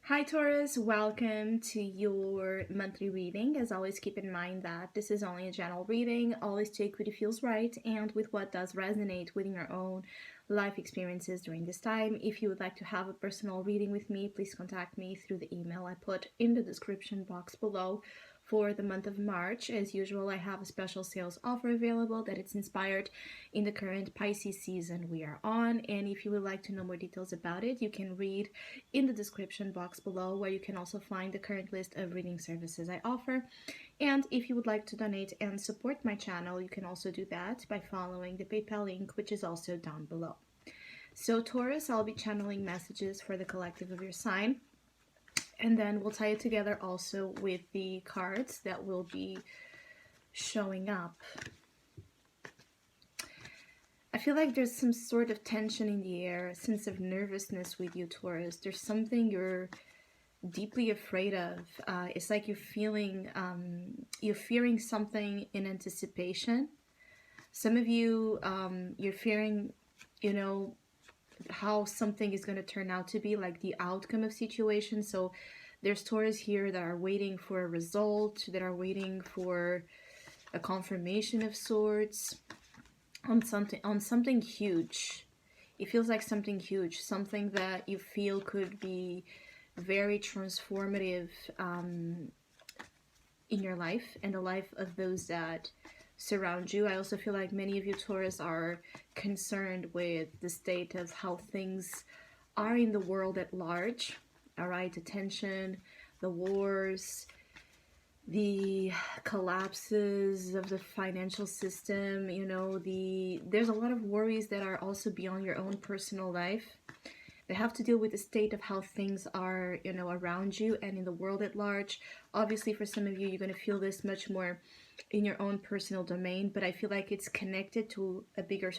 Hi Taurus, welcome to your monthly reading. As always, keep in mind that this is only a general reading. Always take what feels right and with what does resonate within your own life experiences during this time. If you would like to have a personal reading with me, please contact me through the email I put in the description box below. For the month of March, as usual, I have a special sales offer available that it's inspired in the current Pisces season we are on. And if you would like to know more details about it, you can read in the description box below, where you can also find the current list of reading services I offer. And if you would like to donate and support my channel, you can also do that by following the PayPal link, which is also down below. So Taurus, I'll be channeling messages for the collective of your sign, and then we'll tie it together also with the cards that will be showing up. I feel like there's some sort of tension in the air, a sense of nervousness with you, Taurus. There's something you're deeply afraid of. It's like you're feeling, you're fearing something in anticipation. Some of you, you're fearing, how something is going to turn out to be, like the outcome of situations. So there's Taurus here that are waiting for a result, that are waiting for a confirmation of sorts on something huge. It feels like something huge, something that you feel could be very transformative in your life and the life of those that surround you. I also feel like many of you Taurus are concerned with the state of how things are in the world at large. All right, the tension, the wars, the collapses of the financial system, there's a lot of worries that are also beyond your own personal life. They have to deal with the state of how things are, around you and in the world at large. Obviously, for some of you, you're going to feel this much more in your own personal domain, but I feel like it's connected to a bigger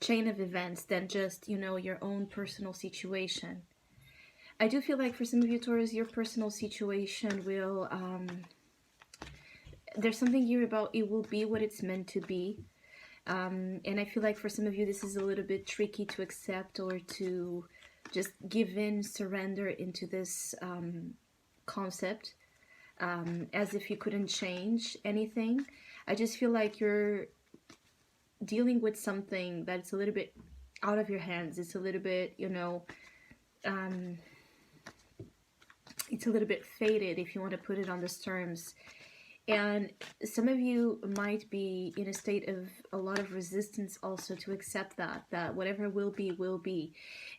chain of events than just, your own personal situation. I do feel like for some of you Taurus, your personal situation will, there's something here about it will be what it's meant to be. And I feel like for some of you, this is a little bit tricky to accept or to just give in, surrender into this concept, as if you couldn't change anything. I just feel like you're dealing with something that's a little bit out of your hands. It's a little bit, it's a little bit faded, if you want to put it on those terms. And some of you might be in a state of a lot of resistance also to accept that whatever will be, will be.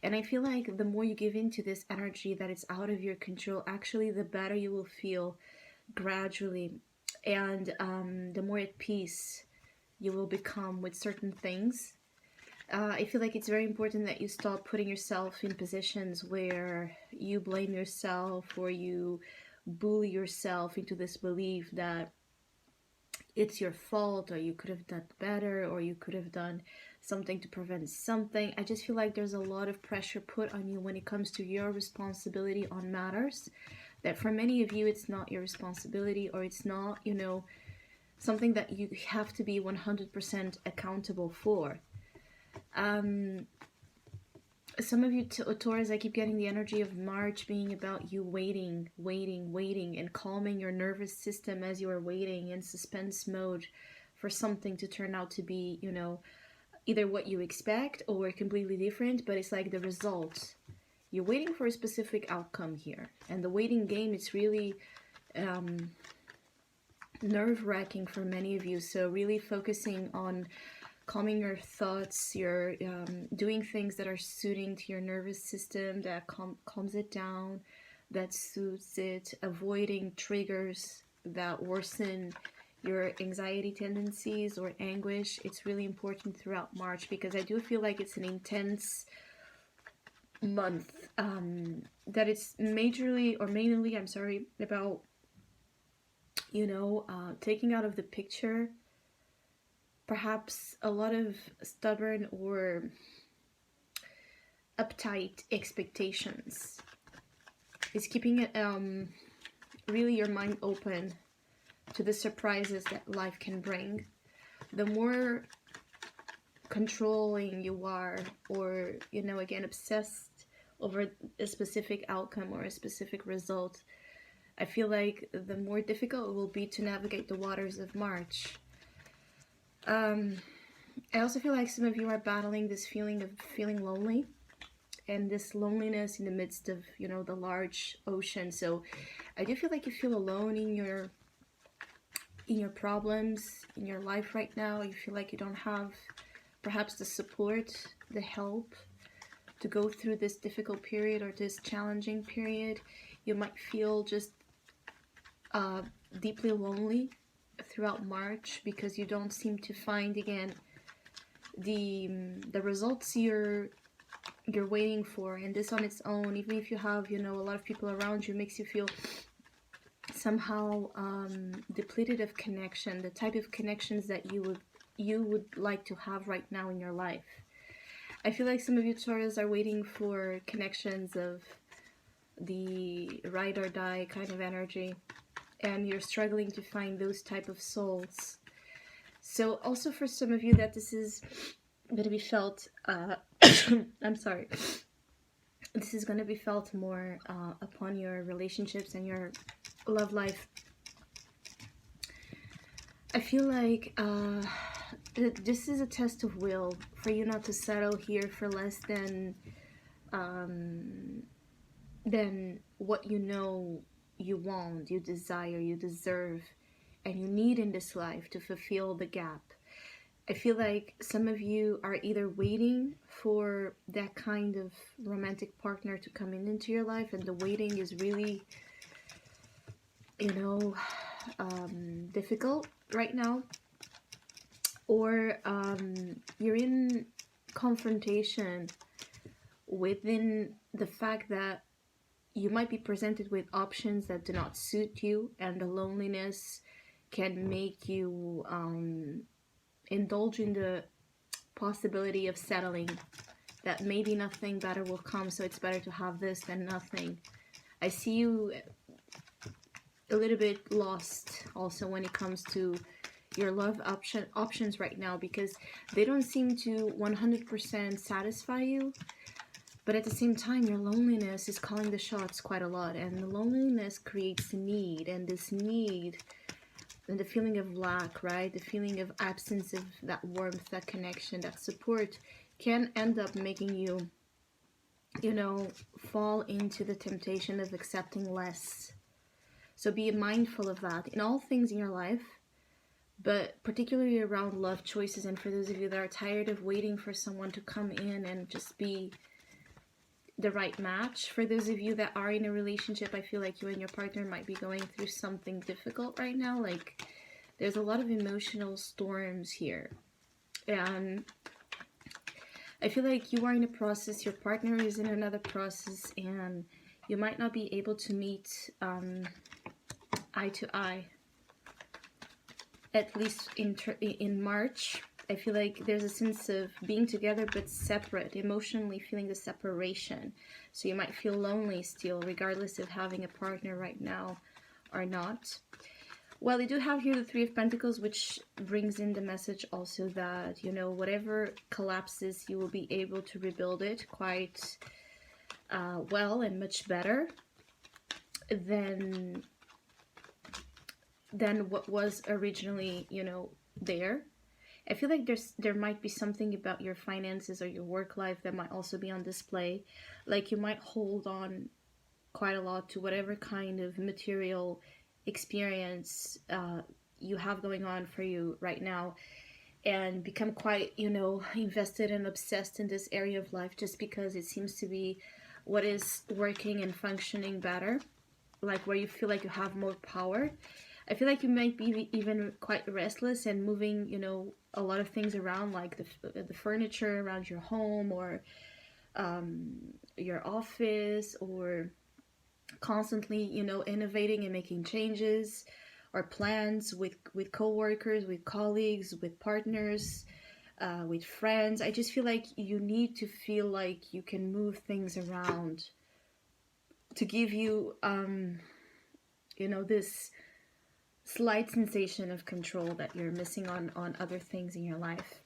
And I feel like the more you give into this energy that it's out of your control, actually the better you will feel gradually. And the more at peace you will become with certain things. I feel like it's very important that you stop putting yourself in positions where you blame yourself or you bully yourself into this belief that it's your fault, or you could have done better, or you could have done something to prevent something. I just feel like there's a lot of pressure put on you when it comes to your responsibility on matters that for many of you it's not your responsibility, or it's not, something that you have to be 100% accountable for. Some of you Taurus, I keep getting the energy of March being about you waiting, and calming your nervous system as you are waiting in suspense mode for something to turn out to be, either what you expect or completely different, but it's like the result. You're waiting for a specific outcome here. And the waiting game, it's really nerve-wracking for many of you. So really focusing on calming your thoughts, you're doing things that are suiting to your nervous system, that calms it down, that soothes it, avoiding triggers that worsen your anxiety tendencies or anguish. It's really important throughout March, because I do feel like it's an intense month, that it's mainly about, taking out of the picture perhaps a lot of stubborn or uptight expectations. It's keeping it really your mind open to the surprises that life can bring. The more controlling you are, or, again, obsessed over a specific outcome or a specific result. I feel like the more difficult it will be to navigate the waters of March. I also feel like some of you are battling this feeling of feeling lonely, and this loneliness in the midst of, you know, the large ocean. So I do feel like you feel alone in your problems in your life right now. You feel like you don't have perhaps the support, the help to go through this difficult period or this challenging period. You might feel just deeply lonely throughout March because you don't seem to find again the results you're waiting for. And this on its own, even if you have, you know, a lot of people around you, makes you feel somehow depleted of connection, the type of connections that you would like to have right now in your life. I feel like some of you Taurus are waiting for connections of the ride or die kind of energy, and you're struggling to find those type of souls. So also for some of you that this is going to be felt, I'm sorry, this is going to be felt more upon your relationships and your love life. I feel like this is a test of will for you not to settle here for less than what you know you want, you desire, you deserve, and you need in this life to fulfill the gap. I feel like some of you are either waiting for that kind of romantic partner to come into your life, and the waiting is really, you know, difficult right now, or you're in confrontation within the fact that you might be presented with options that do not suit you, and the loneliness can make you indulge in the possibility of settling, that maybe nothing better will come, so it's better to have this than nothing. I see you a little bit lost also when it comes to your love options right now, because they don't seem to 100% satisfy you. But at the same time, your loneliness is calling the shots quite a lot, and the loneliness creates need, and this need and the feeling of lack, right? The feeling of absence of that warmth, that connection, that support can end up making you, you know, fall into the temptation of accepting less. So be mindful of that in all things in your life, but particularly around love choices. And for those of you that are tired of waiting for someone to come in and just be the right match, for those of you that are in a relationship, I feel like you and your partner might be going through something difficult right now. Like, there's a lot of emotional storms here, and I feel like you are in a process, your partner is in another process, and you might not be able to meet eye to eye, at least in March. I feel like there's a sense of being together but separate, emotionally feeling the separation. So you might feel lonely still, regardless of having a partner right now or not. Well, you do have here the Three of Pentacles, which brings in the message also that, you know, whatever collapses, you will be able to rebuild it quite well and much better than what was originally, you know, there. I feel like there might be something about your finances or your work life that might also be on display. Like, you might hold on quite a lot to whatever kind of material experience you have going on for you right now, and become quite, you know, invested and obsessed in this area of life just because it seems to be what is working and functioning better, like where you feel like you have more power. I feel like you might be even quite restless and moving, you know, a lot of things around, like the furniture around your home or your office, or constantly, you know, innovating and making changes or plans with co-workers, with colleagues, with partners, with friends. I just feel like you need to feel like you can move things around to give you, you know, this slight sensation of control that you're missing on other things in your life.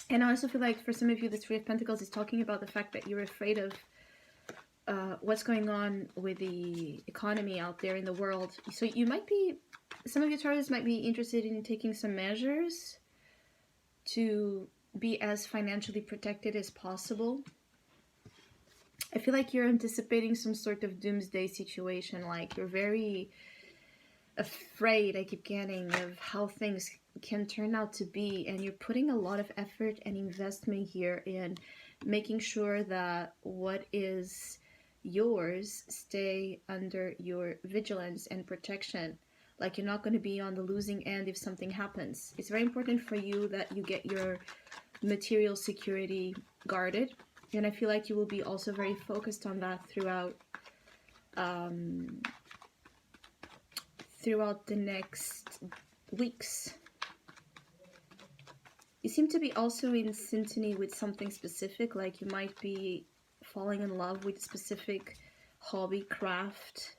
And I also feel like for some of you, the Three of Pentacles is talking about the fact that you're afraid of what's going on with the economy out there in the world. So you might be, some of your Taurus might be interested in taking some measures to be as financially protected as possible. I feel like you're anticipating some sort of doomsday situation, like you're very afraid, I keep getting, of how things can turn out to be, and you're putting a lot of effort and investment here in making sure that what is yours stay under your vigilance and protection. Like you're not going to be on the losing end if something happens. It's very important for you that you get your material security guarded, and I feel like you will be also very focused on that throughout the next weeks. You seem to be also in synchrony with something specific, like you might be falling in love with a specific hobby, craft.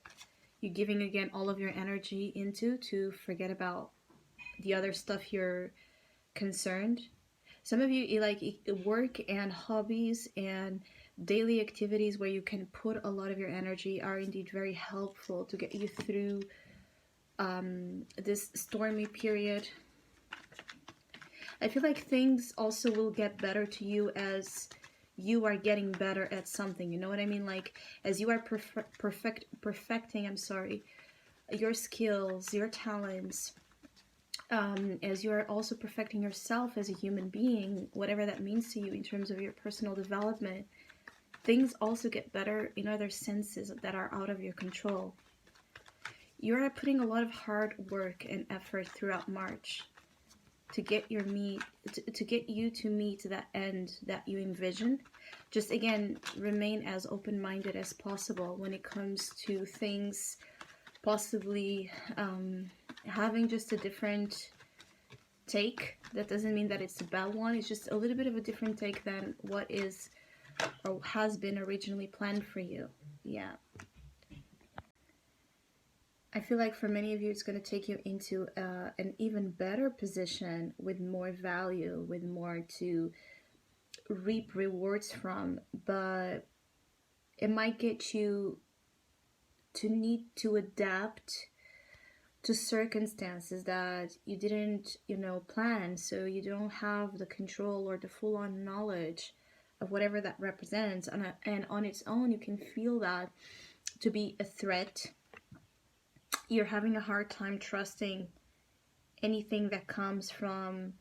You're giving again all of your energy into to forget about the other stuff you're concerned. Some of you like work and hobbies and daily activities where you can put a lot of your energy are indeed very helpful to get you through this stormy period. I feel like things also will get better to you as you are getting better at something. You know what I mean? Like as you are perfecting, your skills, your talents, as you are also perfecting yourself as a human being, whatever that means to you in terms of your personal development, things also get better in other senses that are out of your control. You are putting a lot of hard work and effort throughout March to get you to meet that end that you envision. Just again, remain as open-minded as possible when it comes to things possibly having just a different take. That doesn't mean that it's a bad one. It's just a little bit of a different take than what is or has been originally planned for you. Yeah. I feel like for many of you, it's going to take you into an even better position with more value, with more to reap rewards from, but it might get you to need to adapt to circumstances that you didn't, plan, so you don't have the control or the full-on knowledge of whatever that represents, and on its own, you can feel that to be a threat. You're having a hard time trusting anything that comes from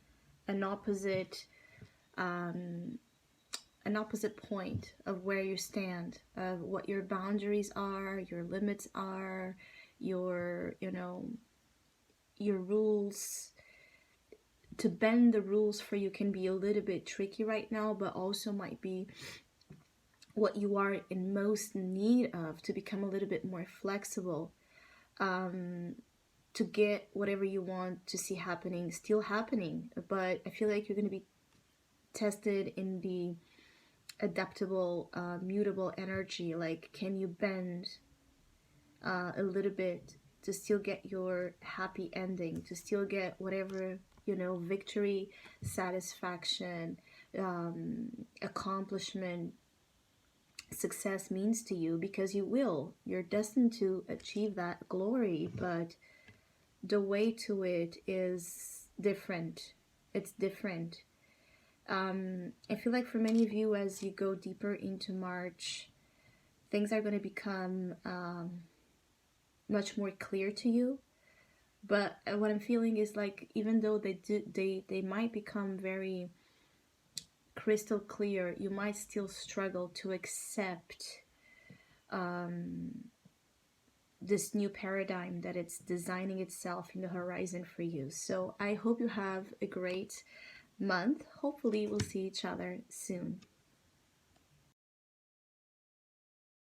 an opposite point of where you stand, of what your boundaries are, your limits are, your rules. To bend the rules for you can be a little bit tricky right now, but also might be what you are in most need of to become a little bit more flexible. To get whatever you want to see happening, still happening. But I feel like you're going to be tested in the adaptable, mutable energy. Like, can you bend a little bit to still get your happy ending, to still get whatever, victory, satisfaction, accomplishment, success means to you, because you're destined to achieve that glory, but the way to it is different. It's different. I feel like for many of you, as you go deeper into March, things are going to become much more clear to you. But what I'm feeling is like, even though they might become very crystal clear, you might still struggle to accept this new paradigm that it's designing itself in the horizon for you. So I hope you have a great month. Hopefully we'll see each other soon.